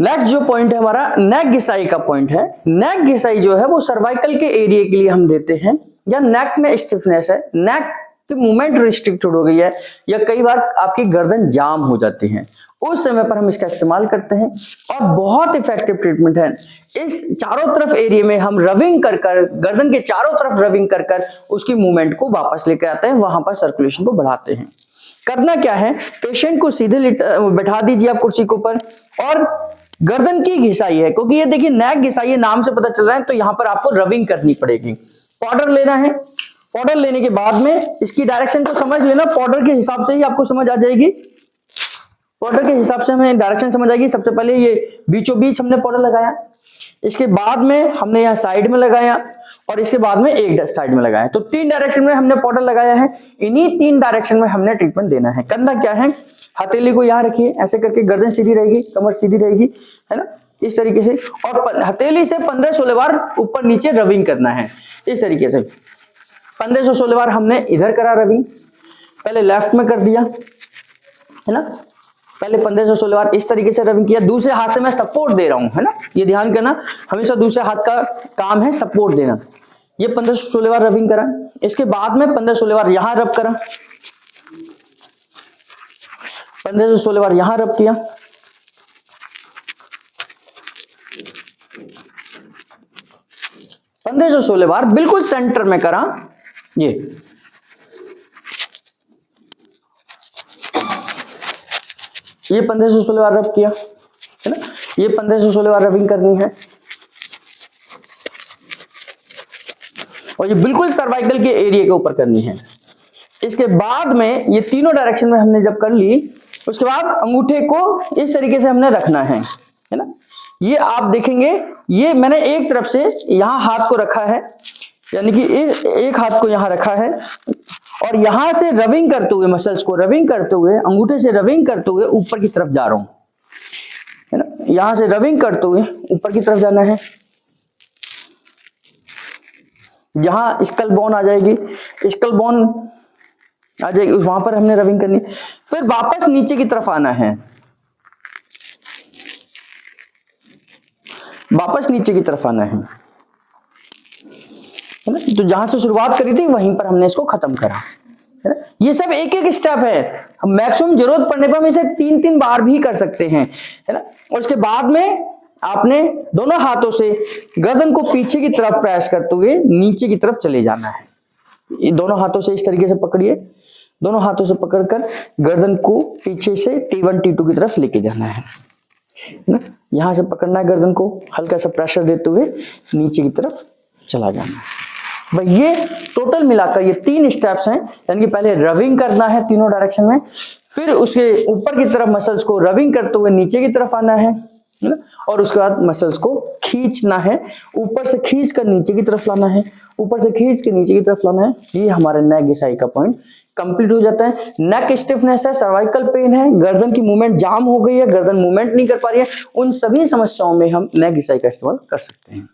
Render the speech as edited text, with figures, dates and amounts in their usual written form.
Next जो point है हमारा नेक घिसाई का पॉइंट है। नेक घिसाई जो है वो सर्वाइकल के एरिया के लिए हम देते हैं, या नेक में स्टिफनेस है, नेक की मूवमेंट रिस्ट्रिक्टेड हो गई है, या कई बार आपकी गर्दन जाम हो जाती है, उस समय पर हम इसका इस्तेमाल करते हैं और बहुत इफेक्टिव ट्रीटमेंट है। इस चारों तरफ एरिया में हम रबिंग कर कर, गर्दन के चारों तरफ रबिंग कर कर उसकी मूवमेंट को वापस लेकर आते हैं, वहां पर सर्कुलेशन को बढ़ाते हैं। करना क्या है, पेशेंट को सीधे बैठा दीजिए आप कुर्सी के ऊपर, और गर्दन की घिसाई है, क्योंकि ये देखिए नेक घिसाई है, नाम से पता चल रहा है, तो यहां पर आपको रबिंग करनी पड़ेगी। पाउडर लेना है, पाउडर लेने के बाद में इसकी डायरेक्शन को समझ लेना, पाउडर के हिसाब से ही आपको समझ आ जाएगी, पाउडर के हिसाब से हमें डायरेक्शन समझ आएगी। सबसे पहले ये बीचों बीच हमने पाउडर लगाया, इसके बाद में हमने यहाँ साइड में लगाया, और इसके बाद में एक साइड में लगाया, तो 3 डायरेक्शन में हमने पाउडर लगाया है। इन्हीं 3 डायरेक्शन में हमने ट्रीटमेंट देना है। करना क्या है, हथेली को यहाँ रखिए, ऐसे करके गर्दन सीधी रहेगी, कमर सीधी रहेगी, है ना, इस तरीके से, और हथेली से 15-16 बार ऊपर नीचे रबिंग करना है, इस तरीके से 1516 बार हमने इधर करा रबिंग, पहले लेफ्ट में कर दिया, है ना, पहले 1516 बार इस तरीके से रबिंग किया। दूसरे हाथ से मैं सपोर्ट दे रहा हूं, है ना, ये ध्यान करना, हमेशा दूसरे हाथ का काम है सपोर्ट देना। ये 1516 बार रबिंग करा, इसके बाद में 1516 बार यहां रब करा, 1516 बार यहां रब किया, 1516 बार बिल्कुल सेंटर में करा, ये 1516 बार रब किया, है ना, ये 1516 बार रबिंग करनी है, और ये बिल्कुल सर्वाइकल के एरिया के ऊपर करनी है। इसके बाद में ये तीनों डायरेक्शन में हमने जब कर ली, उसके बाद अंगूठे को इस तरीके से हमने रखना है ना, ये आप देखेंगे, ये मैंने एक तरफ से यहां हाथ को रखा है, यानी कि एक हाथ को यहां रखा है, और यहां से रबिंग करते हुए, मसल्स को रबिंग करते हुए, अंगूठे से रबिंग करते हुए ऊपर की तरफ जा रहा हूं, है ना, यहां से रबिंग करते हुए ऊपर की तरफ जाना है, यहां स्कल बोन आ जाएगी, स्कल बोन आ जाएगी, वहां पर हमने रबिंग करनी, फिर वापस नीचे की तरफ आना है, वापस नीचे की तरफ आना है ना, तो जहां से शुरुआत करी थी वहीं पर हमने इसको खत्म करा, है ना। ये सब एक एक स्टेप है, हम मैक्सिमम जरूरत पड़ने पर हम इसे 3-3 बार भी कर सकते हैं, है ना। और उसके बाद में आपने दोनों हाथों से गर्दन को पीछे की तरफ प्रेस करते हुए नीचे की तरफ चले जाना है। ये दोनों हाथों से इस तरीके से पकड़िए, दोनों हाथों से पकड़कर गर्दन को पीछे से T1 T2 की तरफ लेके जाना है ना, यहां से पकड़ना है, गर्दन को हल्का सा प्रेशर देते हुए नीचे की तरफ चला जाना है। भाई ये टोटल मिलाकर ये 3 स्टेप्स हैं, यानी कि पहले रबिंग करना है तीनों डायरेक्शन में, फिर उसके ऊपर की तरफ मसल्स को रबिंग करते हुए नीचे की तरफ आना है ना, और उसके बाद मसल्स को खींचना है, ऊपर से खींच कर नीचे की तरफ लाना है, ऊपर से खींच के नीचे की तरफ लाना है। ये हमारे नेक घिसाई का पॉइंट कंप्लीट हो जाता है। नेक स्टिफनेस है, सर्वाइकल पेन है, गर्दन की मूवमेंट जाम हो गई है, गर्दन मूवमेंट नहीं कर पा रही है, उन सभी समस्याओं में हम नेक घिसाई का इस्तेमाल कर सकते हैं।